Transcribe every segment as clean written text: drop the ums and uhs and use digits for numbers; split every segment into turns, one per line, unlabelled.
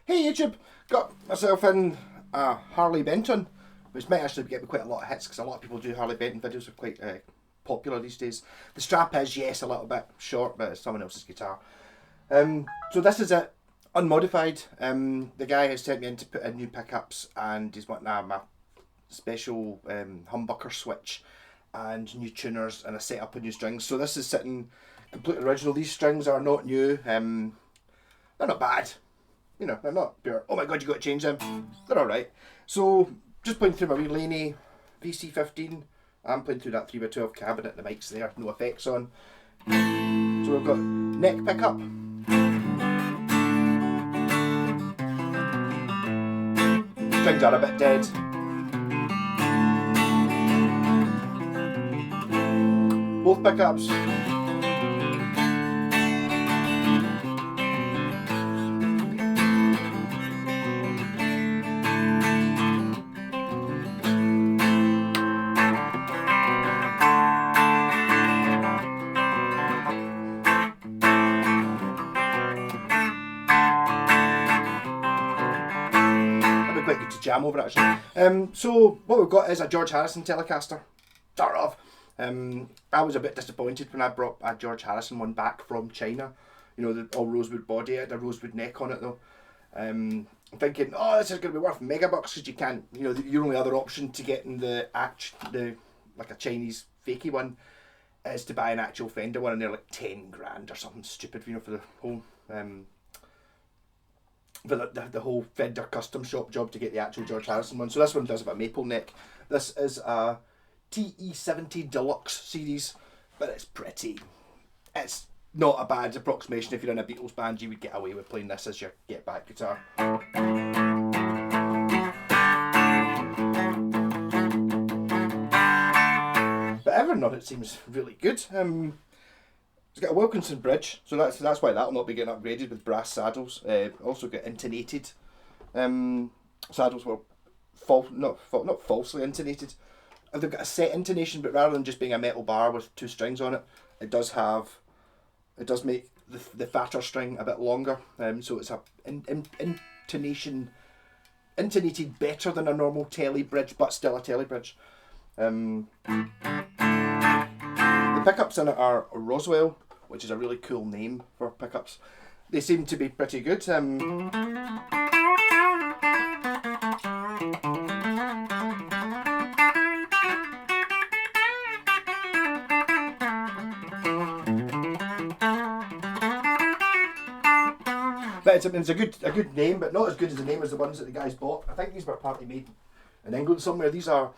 Hey YouTube, got myself in a Harley Benton, which might actually get me quite a lot of hits because a lot of people do Harley Benton videos, are quite popular these days. The strap is, yes, a little bit short, but it's someone else's guitar. So this is it, unmodified. The guy has sent me in to put in new pickups and he's wanting my special humbucker switch and new tuners and a setup of new strings. So this is sitting completely original. These strings are not new, they're not bad. You know, they're not pure, oh my god, you got to change them. They're alright. So, just playing through my wee Laney VC15. I'm playing through that 3x12 cabinet, the mic's there, no effects on. So we've got neck pickup. Strings are a bit dead. Both pickups. Quite good to jam over actually. So what we've got is a George Harrison Telecaster. Start off. I was a bit disappointed when I brought a George Harrison one back from China. You know, the all rosewood body, it had a rosewood neck on it though. I'm thinking, oh, this is going to be worth megabucks because you can't. You know, your only other option to getting the like a Chinese fakey one is to buy an actual Fender one, and they're like 10 grand or something stupid. You know, for the whole. For the whole Fender custom shop job to get the actual George Harrison one. So this one does have a maple neck. This is a TE-70 Deluxe series, but it's pretty. It's not a bad approximation. If you're in a Beatles band, you would get away with playing this as your get back guitar. But everything on it seems really good. It's got a Wilkinson bridge, so that's why that'll not be getting upgraded with brass saddles. Also got intonated saddles, were not falsely intonated. They've got a set intonation, but rather than just being a metal bar with 2 strings on it, it does make the fatter string a bit longer. So it's a intonation intonated better than a normal telly bridge, but still a telly bridge. The pickups in it are Roswell, which is a really cool name for pickups. They seem to be pretty good. But it's a good name, but not as good as the name as the ones that the guys bought. I think these were partly made in England somewhere. These are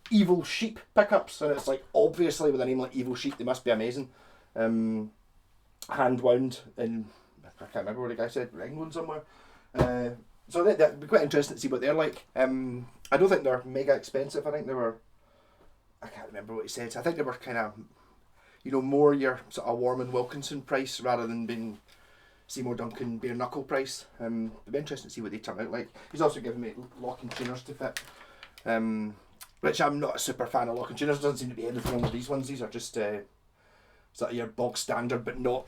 Evil Sheep pickups, and it's like, obviously with a name like Evil Sheep they must be amazing. Hand wound in, I can't remember what the guy said, England somewhere. So that'd be quite interesting to see what they're like. I don't think they're mega expensive. I think they were, I can't remember what he said. I think they were kind of, you know, more your sort of Warman Wilkinson price rather than being Seymour Duncan bare knuckle price. It'd be interesting to see what they turn out like. He's also given me locking tuners to fit. Which I'm not a super fan of locking tuners. Doesn't seem to be anything wrong with these ones. These are just sort of your bog standard, but not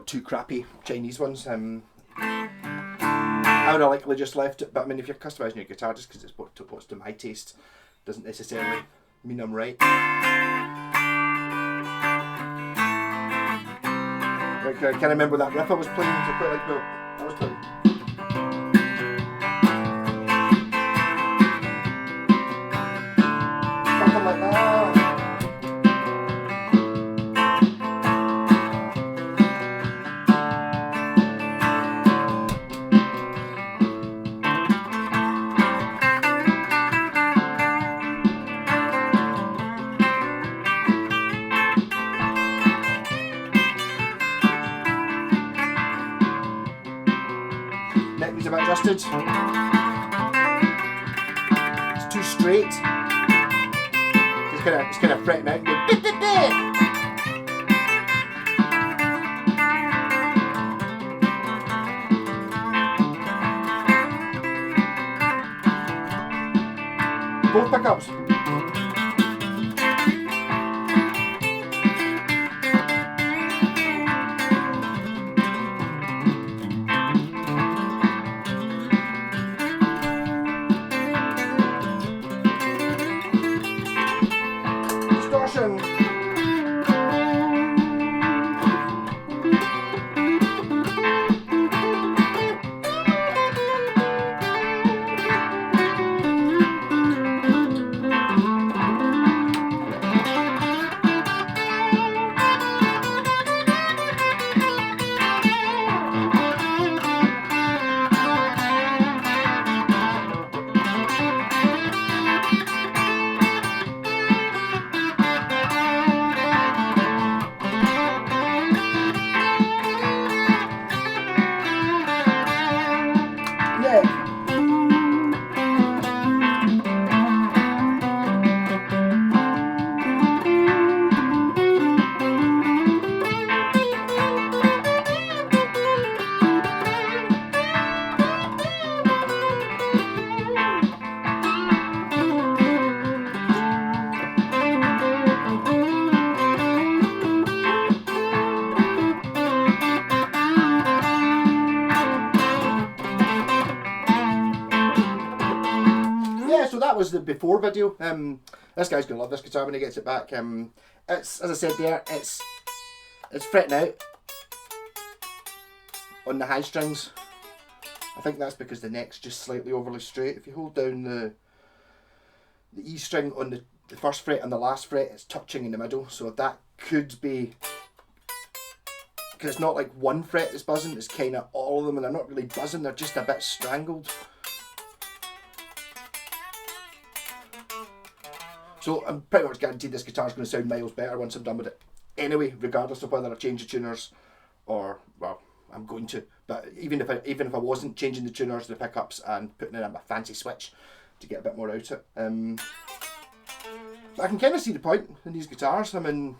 too crappy Chinese ones. I would have likely just left it, but I mean, if you're customising your guitar just because it's what's to my taste, doesn't necessarily mean I'm right. Can I remember that riff I was playing? I quite like, well, I was playing. Something like that. Neck needs a bit adjusted. It's too straight. It's kind of fretting out and going bit. Both pickups. neck. So that was the before video. This guy's gonna love this guitar when he gets it back. It's, as I said there, it's fretting out on the high strings. I think that's because the neck's just slightly overly straight. If you hold down the E string on the first fret and the last fret, it's touching in the middle. So that could be, because it's not like one fret that's buzzing, it's kind of all of them, and they're not really buzzing, they're just a bit strangled. So I'm pretty much guaranteed this guitar's going to sound miles better once I'm done with it. Anyway, regardless of whether I change the tuners or, well, I'm going to. But even if I wasn't changing the tuners, the pickups, and putting in a fancy switch to get a bit more out of it. I can kind of see the point in these guitars. I mean,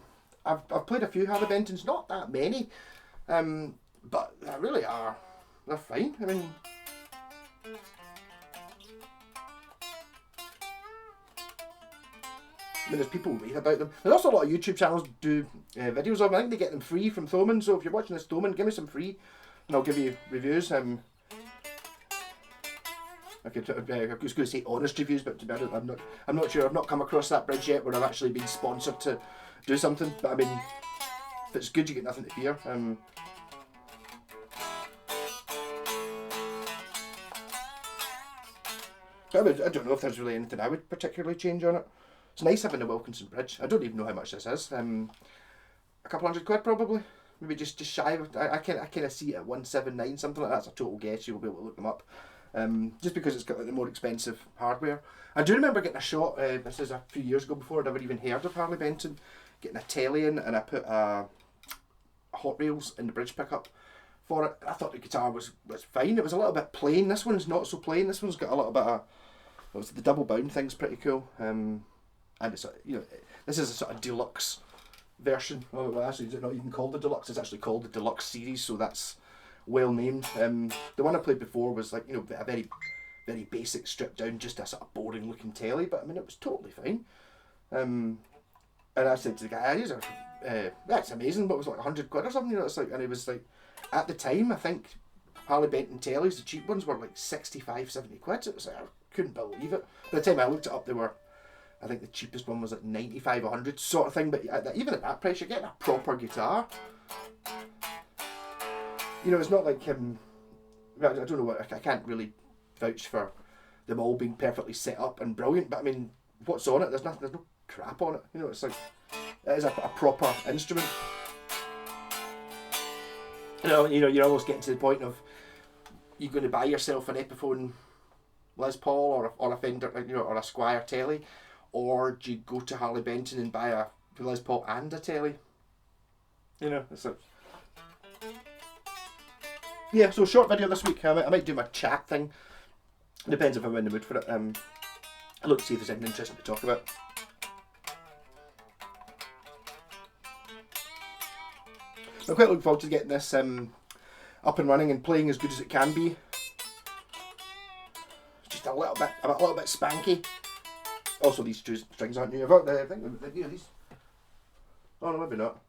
I've played a few Harley Bentons, not that many, but they really are. They're fine. I mean. There's people rave about them. There's also a lot of YouTube channels do videos of them. I think they get them free from Thomann. So if you're watching this Thomann, give me some free, and I'll give you reviews. I was going to say honest reviews, but to be honest, I'm not sure. I've not come across that bridge yet where I've actually been sponsored to do something. But I mean, if it's good, you get nothing to fear. But I don't know if there's really anything I would particularly change on it. It's nice having the Wilkinson bridge. I don't even know how much this is. A couple £100 probably. Maybe just shy of. I kind of see it at 179, something like that. That's a total guess. You'll be able to look them up. Just because it's got like the more expensive hardware. I do remember getting a shot. This is a few years ago before I'd ever even heard of Harley Benton. Getting a telly in, and I put a Hot Rails in the bridge pickup for it. I thought the guitar was fine. It was a little bit plain. This one's not so plain. This one's got a little bit of. The double bound thing's pretty cool. And it's this is a sort of deluxe version. Oh, well, actually, it's not even called the deluxe. It's actually called the Deluxe series, so that's well named. The one I played before was like a very, very basic, stripped down, just a sort of boring looking telly. But I mean, it was totally fine. And I said to the guy, "These are that's amazing." But it was like £100 or something. It's like, and it was like at the time, I think Harley Benton tellies, the cheap ones, were like 65, 70 quid. It was like, I couldn't believe it. By the time I looked it up, they were. I think the cheapest one was like 95, 100 sort of thing, but even at that price, you're getting a proper guitar. It's not like I don't know what I can't really vouch for them all being perfectly set up and brilliant, but I mean, what's on it? There's no crap on it. It's like it is a proper instrument. You're almost getting to the point of you're going to buy yourself an Epiphone Les Paul or a Fender, or a Squier telly. Or do you go to Harley Benton and buy a Les Paul and a telly? It's like... Yeah, so short video this week. I might do my chat thing. Depends if I'm in the mood for it. I'll look to see if there's anything interesting to talk about. I'm quite looking forward to getting this up and running and playing as good as it can be. Just a little bit spanky. Also, these two strings aren't new. I think these. Oh no, maybe not.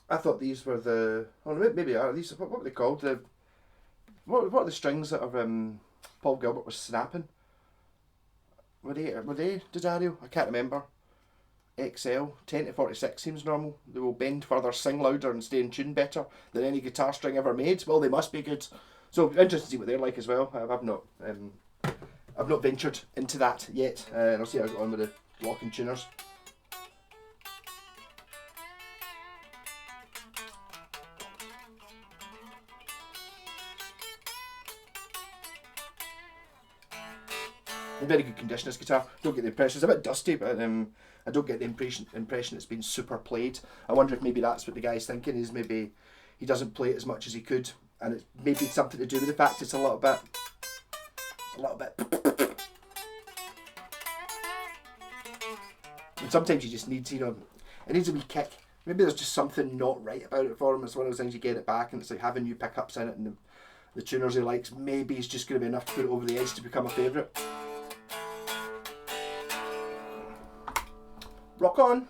I thought these were the. Oh no, maybe are these? What were they called? What are the strings that are Paul Gilbert was snapping? Were they Desario? I can't remember. XL 10 to 46 seems normal. They will bend further, sing louder, and stay in tune better than any guitar string ever made. Well, they must be good. So interested to see what they're like as well. I've not ventured into that yet, and I'll see how I get on with the locking tuners. In very good condition, this guitar. Don't get the impression it's a bit dusty, but I don't get the impression it's been super played. I wonder if maybe that's what the guy's thinking, is maybe he doesn't play it as much as he could, and it's maybe something to do with the fact it's a little bit. And sometimes you just need to, it needs a wee kick. Maybe there's just something not right about it for him. It's one of those things you get it back and it's like having new pickups in it and the tuners he likes. Maybe it's just going to be enough to put it over the edge to become a favourite. Rock on!